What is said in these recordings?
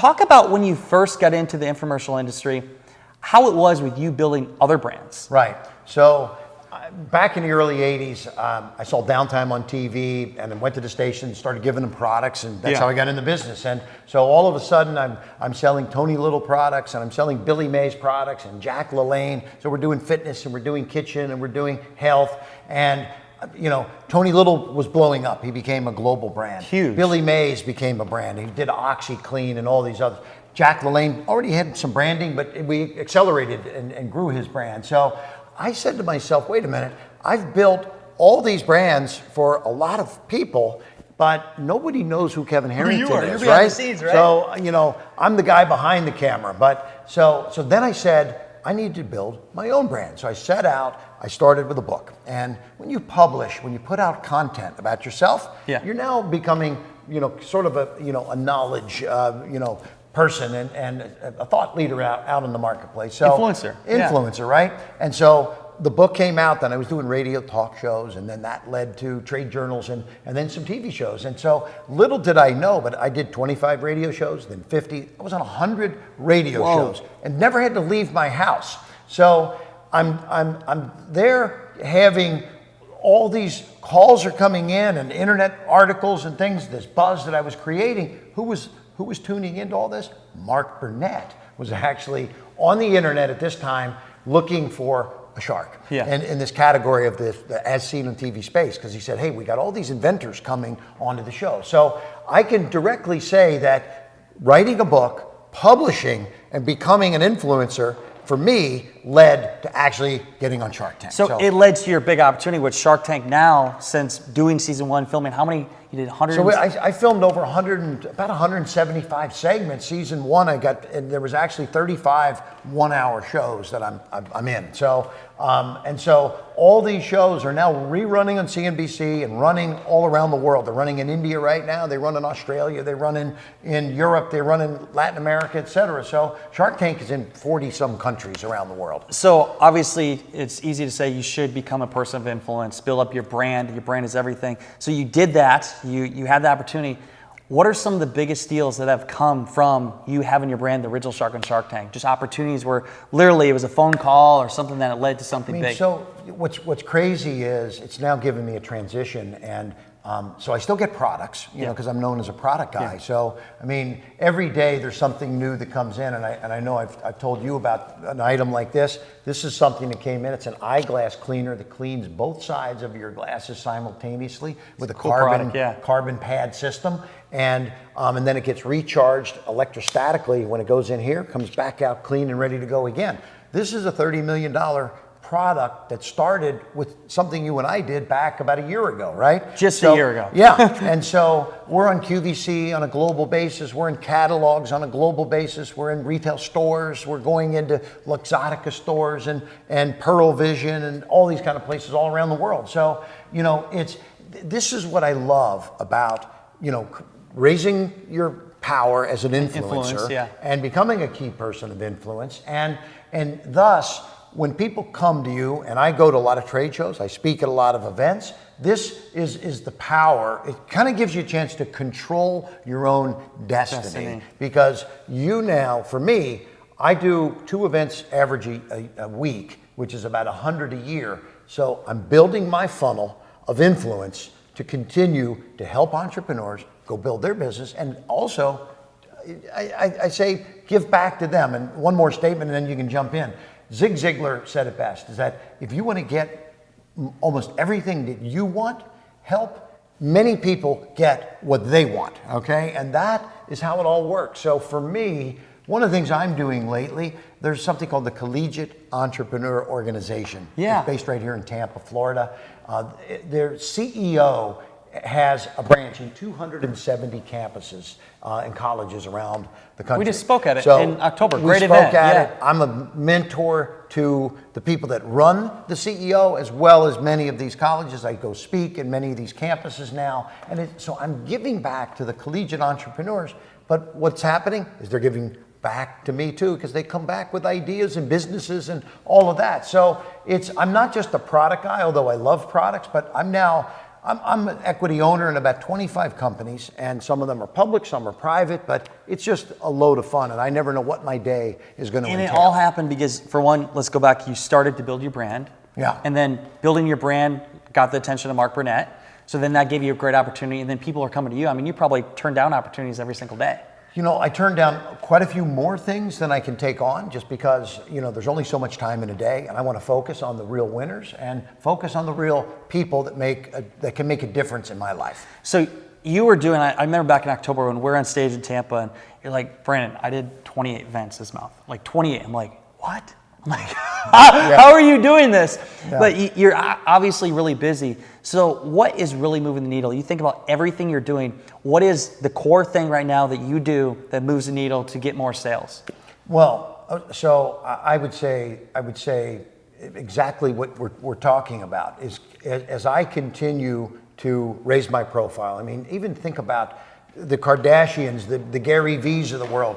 Talk about when you first got into the infomercial industry, how it was with you building other brands. Right. So back in the early 80s, I saw Downtime on TV and then went to the station and started giving them products, and that's how I got in the business. And so all of a sudden I'm selling Tony Little products, and I'm selling Billy Mays products and Jack LaLanne. So we're doing fitness and we're doing kitchen and we're doing health. And you know, Tony Little was blowing up. He became a global brand. Huge. Billy Mays became a brand. He did OxyClean and all these others. Jack LaLanne already had some branding, but we accelerated and grew his brand. So I said to myself, wait a minute, I've built all these brands for a lot of people, but nobody knows who Kevin Harrington is, You're behind the scenes, right? So, you know, I'm the guy behind the camera. But so then I said, I need to build my own brand. So I set out, I started with a book. And when you publish, when you put out content about yourself, you're now becoming, you know, sort of a knowledge, person and a thought leader out in the marketplace. So influencer, right? And so the book came out, then I was doing radio talk shows, and then that led to trade journals and then some TV shows. And so little did I know, but I did 25 radio shows, then 50. I was on 100 radio shows and never had to leave my house. So I'm there having all these calls are coming in and internet articles and things, this buzz that I was creating. Who was tuning into all this? Mark Burnett was actually on the internet at this time looking for a shark in this category of the as seen on TV space, because he said, hey, we got all these inventors coming onto the show. So I can directly say that writing a book, publishing, and becoming an influencer for me led to actually getting on Shark Tank. So it led to your big opportunity with Shark Tank now, since doing season 1, filming how many? You did 100. So I filmed over about 175 segments. Season 1, and there was actually 35 one-hour shows that I'm in. So and so all these shows are now rerunning on CNBC and running all around the world. They're running in India right now. They run in Australia. They run in Europe. They run in Latin America, etc. So Shark Tank is in 40-some countries around the world. So obviously, it's easy to say you should become a person of influence, build up your brand. Your brand is everything. So you did that. You had the opportunity. What are some of the biggest deals that have come from you having your brand, the original Shark on Shark Tank? Just opportunities where literally it was a phone call or something that led to something big. So what's crazy is it's now given me a transition, and so I still get products, you know, because I'm known as a product guy. So I mean, every day there's something new that comes in, and I know I've told you about an item like this. This is something that came in. It's an eyeglass cleaner that cleans both sides of your glasses simultaneously with a carbon pad system, and then it gets recharged electrostatically when it goes in here, comes back out clean and ready to go again. This is a $30 million product that started with something you and I did back about a year ago, right? Just a year ago. Yeah, and so we're on QVC on a global basis. We're in catalogs on a global basis. We're in retail stores. We're going into Luxottica stores and Pearl Vision and all these kind of places all around the world. So, you know, this is what I love about, you know, raising your power as an influencer and becoming a key person of influence, and thus, when people come to you, and I go to a lot of trade shows, I speak at a lot of events, this is the power. It kind of gives you a chance to control your own destiny. Because you now, for me, I do 2 events average a week, which is about 100 a year. So I'm building my funnel of influence to continue to help entrepreneurs go build their business, and also, I say, give back to them. And one more statement, and then you can jump in. Zig Ziglar said it best, is that if you want to get almost everything that you want, help many people get what they want, okay? And that is how it all works. So for me, one of the things I'm doing lately, there's something called the Collegiate Entrepreneur Organization. It's based right here in Tampa, Florida. Their CEO has a branch in 270 campuses and colleges around the country. We just spoke at it in October. Great event. We spoke at it. I'm a mentor to the people that run the CEO, as well as many of these colleges. I go speak in many of these campuses now. And so I'm giving back to the collegiate entrepreneurs. But what's happening is they're giving back to me too, because they come back with ideas and businesses and all of that. So I'm not just a product guy, although I love products, but I'm now I'm an equity owner in about 25 companies, and some of them are public, some are private, but it's just a load of fun, and I never know what my day is going to entail. And it all happened because, for one, let's go back, you started to build your brand. Yeah. And then building your brand got the attention of Mark Burnett. So then that gave you a great opportunity, and then people are coming to you. I mean, you probably turn down opportunities every single day. You know, I turn down quite a few more things than I can take on just because, you know, there's only so much time in a day, and I want to focus on the real winners and focus on the real people that can make a difference in my life. So you were doing, I remember back in October when we're on stage in Tampa, and you're like, Brandon, I did 28 events this month. Like 28. I'm like, what? I'm like, how are you doing this? Yeah. But you're obviously really busy. So what is really moving the needle? You think about everything you're doing. What is the core thing right now that you do that moves the needle to get more sales? Well, so I would say exactly what we're talking about is as I continue to raise my profile. I mean, even think about the Kardashians, the Gary V's of the world.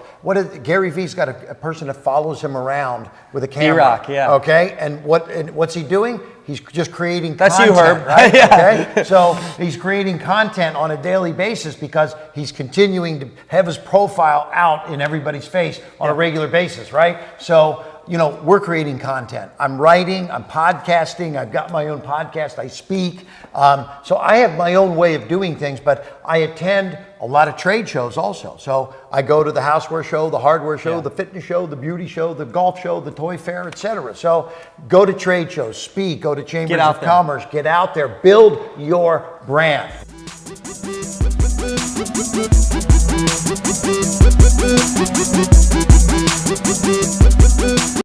Gary V's got a person that follows him around with a camera. D-Rock, yeah. Okay, and what's he doing? He's just creating That's content. you, Herb. Right? Yeah. Okay, so he's creating content on a daily basis because he's continuing to have his profile out in everybody's face on a regular basis, right? So, you know, we're creating content. I'm writing, I'm podcasting, I've got my own podcast, I speak. So I have my own way of doing things, but I attend a lot of trade shows also. So I go to the houseware show, the hardware show, the fitness show, the beauty show, the golf show, the toy fair, etc. So go to trade shows, speak, go to chambers of commerce, get out there, build your brand.